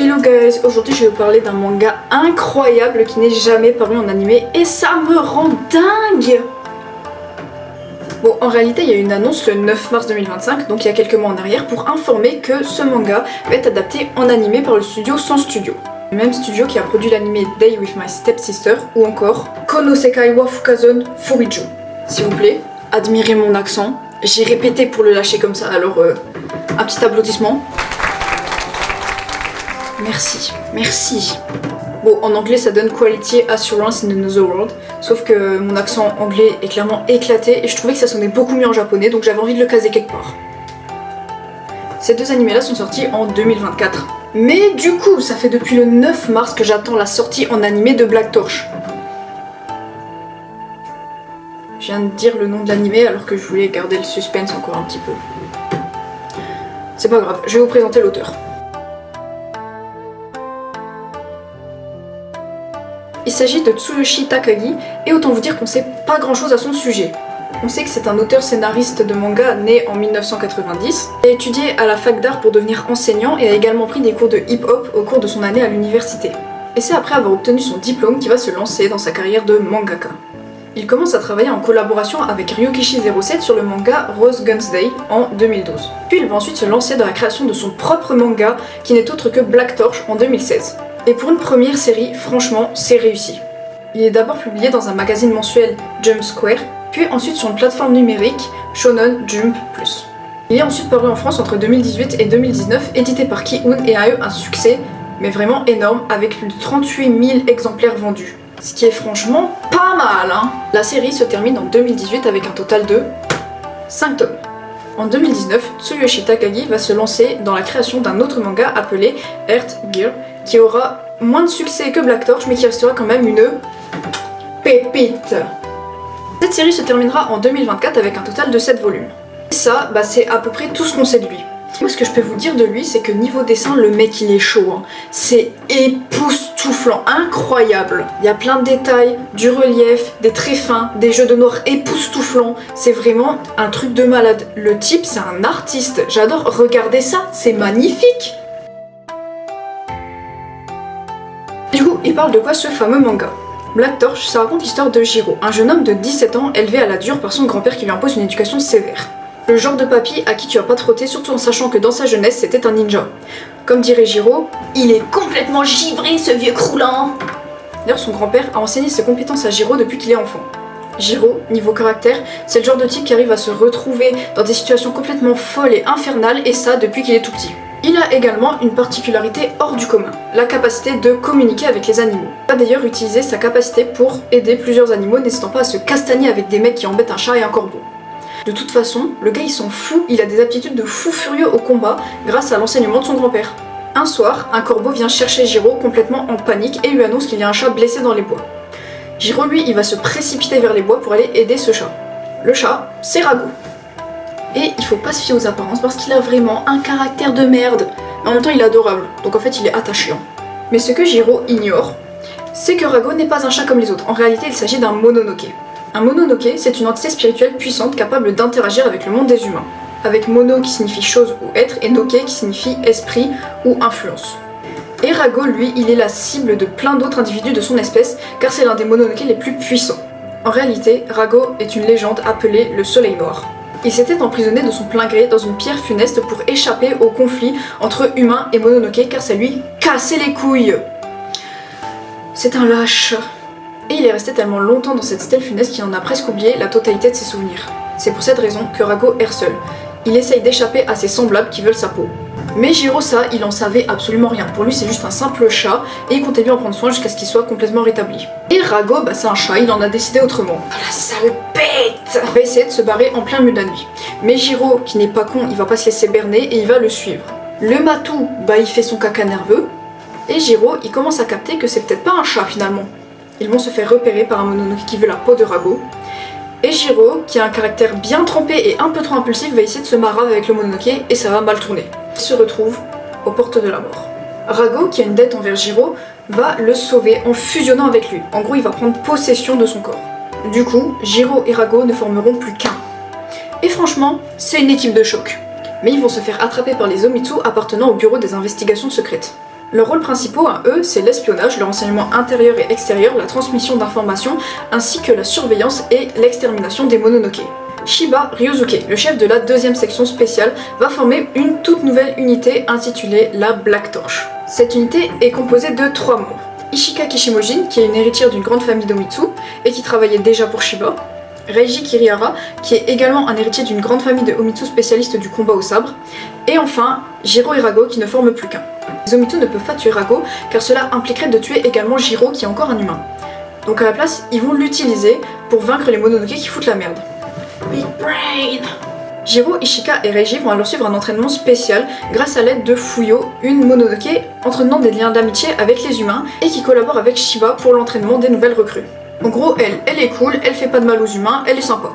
Hello guys, aujourd'hui je vais vous parler d'un manga incroyable qui n'est jamais paru en animé et ça me rend dingue. Bon, en réalité il y a eu une annonce le 9 mars 2025, donc il y a quelques mois en arrière, pour informer que ce manga va être adapté en animé par le studio Sans Studio. Le même studio qui a produit l'animé Day with My Stepsister ou encore Konosekai wa Fukazon Furijo. S'il vous plaît, admirez mon accent. J'ai répété pour le lâcher comme ça, alors un petit applaudissement. Merci, merci. Bon, en anglais ça donne Quality Assurance in Another World, sauf que mon accent anglais est clairement éclaté et je trouvais que ça sonnait beaucoup mieux en japonais, donc j'avais envie de le caser quelque part. Ces deux animés là sont sortis en 2024. Mais du coup, ça fait depuis le 9 mars que j'attends la sortie en animé de Black Torch. Je viens de dire le nom de l'animé alors que je voulais garder le suspense encore un petit peu. C'est pas grave, je vais vous présenter l'auteur. Il s'agit de Tsuyoshi Takagi, et autant vous dire qu'on sait pas grand chose à son sujet. On sait que c'est un auteur scénariste de manga né en 1990, il a étudié à la fac d'art pour devenir enseignant et a également pris des cours de hip-hop au cours de son année à l'université. Et c'est après avoir obtenu son diplôme qu'il va se lancer dans sa carrière de mangaka. Il commence à travailler en collaboration avec Ryukishi07 sur le manga Rose Guns Day en 2012. Puis il va ensuite se lancer dans la création de son propre manga qui n'est autre que Black Torch en 2016. Et pour une première série, franchement, c'est réussi. Il est d'abord publié dans un magazine mensuel Jump Square, puis ensuite sur une plateforme numérique Shonen Jump Plus. Il est ensuite paru en France entre 2018 et 2019, édité par Ki-un et a eu un succès, mais vraiment énorme, avec plus de 38 000 exemplaires vendus. Ce qui est franchement pas mal, hein. La série se termine en 2018 avec un total de 5 tomes. En 2019, Tsuyoshi Takagi va se lancer dans la création d'un autre manga appelé Earth Gear, qui aura moins de succès que Black Torch, mais qui restera quand même une pépite. Cette série se terminera en 2024 avec un total de 7 volumes. Et ça, c'est à peu près tout ce qu'on sait de lui. Moi, ce que je peux vous dire de lui, c'est que niveau dessin, le mec il est chaud, hein. C'est époustouflant, incroyable. Il y a plein de détails, du relief, des traits fins, des jeux de noir époustouflants. C'est vraiment un truc de malade. Le type, c'est un artiste. J'adore regarder ça, c'est magnifique. Du coup, il parle de quoi ce fameux manga? Black Torch, ça raconte l'histoire de Jiro, un jeune homme de 17 ans élevé à la dure par son grand-père qui lui impose une éducation sévère. Le genre de papy à qui tu vas pas trotter, surtout en sachant que dans sa jeunesse c'était un ninja. Comme dirait Jiro, il est complètement givré ce vieux croulant. D'ailleurs son grand-père a enseigné ses compétences à Jiro depuis qu'il est enfant. Jiro, niveau caractère, c'est le genre de type qui arrive à se retrouver dans des situations complètement folles et infernales, et ça depuis qu'il est tout petit. Il a également une particularité hors du commun, la capacité de communiquer avec les animaux. Il a d'ailleurs utilisé sa capacité pour aider plusieurs animaux, n'hésitant pas à se castagner avec des mecs qui embêtent un chat et un corbeau. De toute façon, le gars il s'en fout, il a des aptitudes de fou furieux au combat grâce à l'enseignement de son grand-père. Un soir, un corbeau vient chercher Jiro complètement en panique et lui annonce qu'il y a un chat blessé dans les bois. Jiro lui, il va se précipiter vers les bois pour aller aider ce chat. Le chat, c'est Rago. Et il faut pas se fier aux apparences parce qu'il a vraiment un caractère de merde. Mais en même temps il est adorable, donc en fait il est attachant. Mais ce que Jiro ignore, c'est que Rago n'est pas un chat comme les autres. En réalité il s'agit d'un mononoke. Un mononoke, c'est une entité spirituelle puissante capable d'interagir avec le monde des humains. Avec mono qui signifie chose ou être, et noke qui signifie esprit ou influence. Et Rago, lui, il est la cible de plein d'autres individus de son espèce, car c'est l'un des mononoke les plus puissants. En réalité, Rago est une légende appelée le Soleil Noir. Il s'était emprisonné de son plein gré dans une pierre funeste pour échapper au conflit entre humains et mononoke, car ça lui cassait les couilles. C'est un lâche. Et il est resté tellement longtemps dans cette stèle funeste qu'il en a presque oublié la totalité de ses souvenirs. C'est pour cette raison que Rago erre seul. Il essaye d'échapper à ses semblables qui veulent sa peau. Mais Jiro, ça, il en savait absolument rien. Pour lui, c'est juste un simple chat et il comptait bien en prendre soin jusqu'à ce qu'il soit complètement rétabli. Et Rago, c'est un chat, il en a décidé autrement. Oh la sale bête! Il va essayer de se barrer en plein milieu de la nuit. Mais Jiro, qui n'est pas con, il va pas se laisser berner et il va le suivre. Le matou, il fait son caca nerveux. Et Jiro, il commence à capter que c'est peut-être pas un chat finalement. Ils vont se faire repérer par un mononoke qui veut la peau de Rago. Et Jiro, qui a un caractère bien trempé et un peu trop impulsif, va essayer de se marrer avec le mononoke et ça va mal tourner. Il se retrouve aux portes de la mort. Rago, qui a une dette envers Jiro, va le sauver en fusionnant avec lui. En gros, il va prendre possession de son corps. Du coup, Jiro et Rago ne formeront plus qu'un. Et franchement, c'est une équipe de choc. Mais ils vont se faire attraper par les Zomitsu appartenant au bureau des investigations secrètes. Leurs rôles principaux à eux, c'est l'espionnage, le renseignement intérieur et extérieur, la transmission d'informations, ainsi que la surveillance et l'extermination des Mononoke. Shiba Ryosuke, le chef de la deuxième section spéciale, va former une toute nouvelle unité intitulée la Black Torch. Cette unité est composée de 3 membres. Ishika Kishimojin, qui est une héritière d'une grande famille d'Omitsu et qui travaillait déjà pour Shiba. Reiji Kirihara, qui est également un héritier d'une grande famille de Omitsu spécialistes du combat au sabre. Et enfin, Jiro et Rago, qui ne forment plus qu'un. Les Omitsu ne peuvent pas tuer Rago, car cela impliquerait de tuer également Jiro, qui est encore un humain. Donc à la place, ils vont l'utiliser pour vaincre les Mononoke qui foutent la merde. Big brain! Jiro, Ishika et Reiji vont alors suivre un entraînement spécial grâce à l'aide de Fuyo, une Mononoke entretenant des liens d'amitié avec les humains et qui collabore avec Shiba pour l'entraînement des nouvelles recrues. En gros, elle est cool, elle fait pas de mal aux humains, elle est sympa.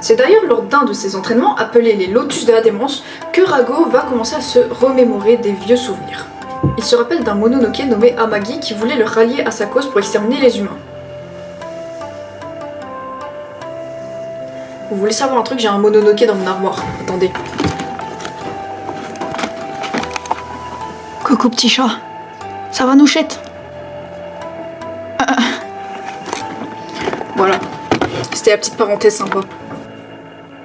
C'est d'ailleurs lors d'un de ces entraînements, appelé les Lotus de la Démence, que Rago va commencer à se remémorer des vieux souvenirs. Il se rappelle d'un Mononoke nommé Amagi qui voulait le rallier à sa cause pour exterminer les humains. Vous voulez savoir un truc? J'ai un Mononoke dans mon armoire. Attendez. Coucou petit chat. Ça va Nouchette? Voilà. C'était la petite parenthèse sympa.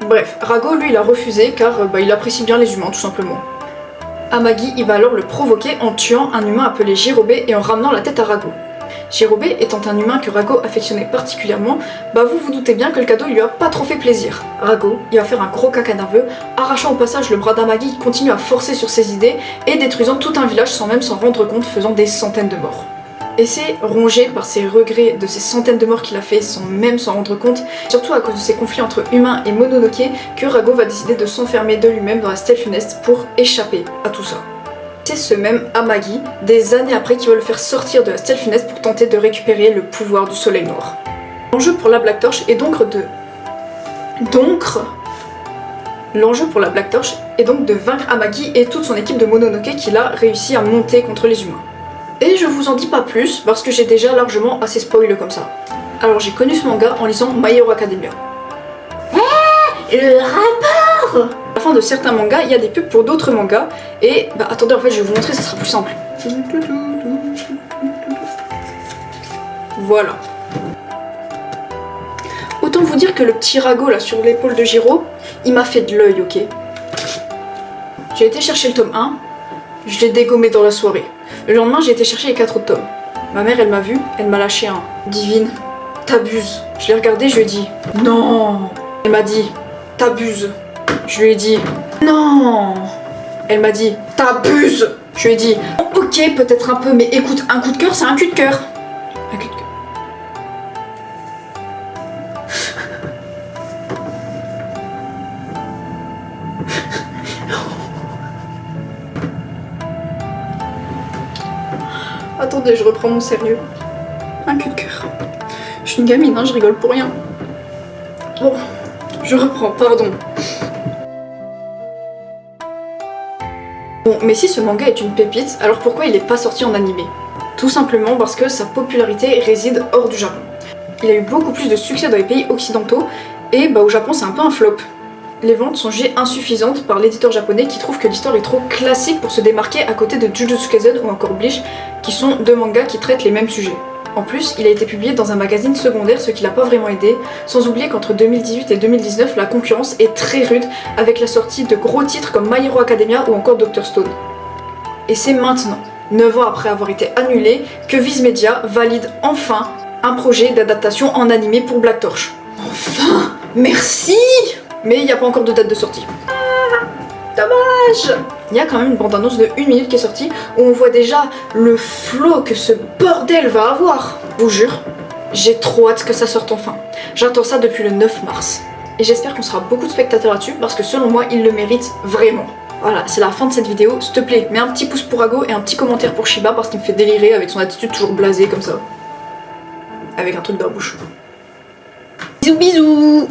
Bref, Rago lui il a refusé car il apprécie bien les humains tout simplement. Amagi il va alors le provoquer en tuant un humain appelé Jirobe et en ramenant la tête à Rago. Jirobe étant un humain que Rago affectionnait particulièrement, vous vous doutez bien que le cadeau lui a pas trop fait plaisir. Rago, il va faire un gros caca nerveux, arrachant au passage le bras d'Amagi qui continue à forcer sur ses idées et détruisant tout un village sans même s'en rendre compte, faisant des centaines de morts. Et c'est rongé par ses regrets de ces centaines de morts qu'il a fait sans même s'en rendre compte, surtout à cause de ces conflits entre humains et Mononoke, que Rago va décider de s'enfermer de lui-même dans la stèle funeste pour échapper à tout ça. C'est ce même Amagi, des années après, qui va le faire sortir de la stèle funeste pour tenter de récupérer le pouvoir du soleil noir. L'enjeu pour la Black Torch est donc de... L'enjeu pour la Black Torch est donc de vaincre Amagi et toute son équipe de Mononoke qu'il a réussi à monter contre les humains. Et je vous en dis pas plus parce que j'ai déjà largement assez spoilé comme ça. Alors j'ai connu ce manga en lisant My Hero Academia. Le rapport! À la fin de certains mangas, il y a des pubs pour d'autres mangas. Et attendez, en fait je vais vous montrer, ça sera plus simple. Voilà. Autant vous dire que le petit Rago là sur l'épaule de Jiro, il m'a fait de l'œil, ok? J'ai été chercher le tome 1, je l'ai dégommé dans la soirée. Le lendemain, j'ai été chercher les 4 autres tomes. Ma mère, elle m'a vu, elle m'a lâché un. Divine, t'abuses. Je l'ai regardé, je lui ai dit non. Elle m'a dit t'abuses. Je lui ai dit non. Elle m'a dit t'abuses. Je lui ai dit ok, peut-être un peu, mais écoute, un coup de cœur, c'est un cul de cœur. Un cul de cœur. Attendez, je reprends mon sérieux. Un cul de cœur. Je suis une gamine, hein, je rigole pour rien. Bon, je reprends, pardon. Bon, mais si ce manga est une pépite, alors pourquoi il n'est pas sorti en animé? Tout simplement parce que sa popularité réside hors du Japon. Il a eu beaucoup plus de succès dans les pays occidentaux, et au Japon c'est un peu un flop. Les ventes sont jugées insuffisantes par l'éditeur japonais qui trouve que l'histoire est trop classique pour se démarquer à côté de Jujutsu Kaisen ou encore Bleach, qui sont 2 mangas qui traitent les mêmes sujets. En plus, il a été publié dans un magazine secondaire, ce qui l'a pas vraiment aidé, sans oublier qu'entre 2018 et 2019, la concurrence est très rude avec la sortie de gros titres comme My Hero Academia ou encore Dr Stone. Et c'est maintenant, 9 ans après avoir été annulé, que Viz Media valide enfin un projet d'adaptation en animé pour Black Torch. Enfin, merci! Mais il n'y a pas encore de date de sortie. Dommage! Il y a quand même une bande-annonce de 1 minute qui est sortie où on voit déjà le flow que ce bordel va avoir. Je vous jure, j'ai trop hâte que ça sorte enfin. J'attends ça depuis le 9 mars. Et j'espère qu'on sera beaucoup de spectateurs là-dessus parce que selon moi, il le mérite vraiment. Voilà, c'est la fin de cette vidéo. S'il te plaît, mets un petit pouce pour Rago et un petit commentaire pour Shiba parce qu'il me fait délirer avec son attitude toujours blasée comme ça. Avec un truc dans la bouche. Bisous bisous!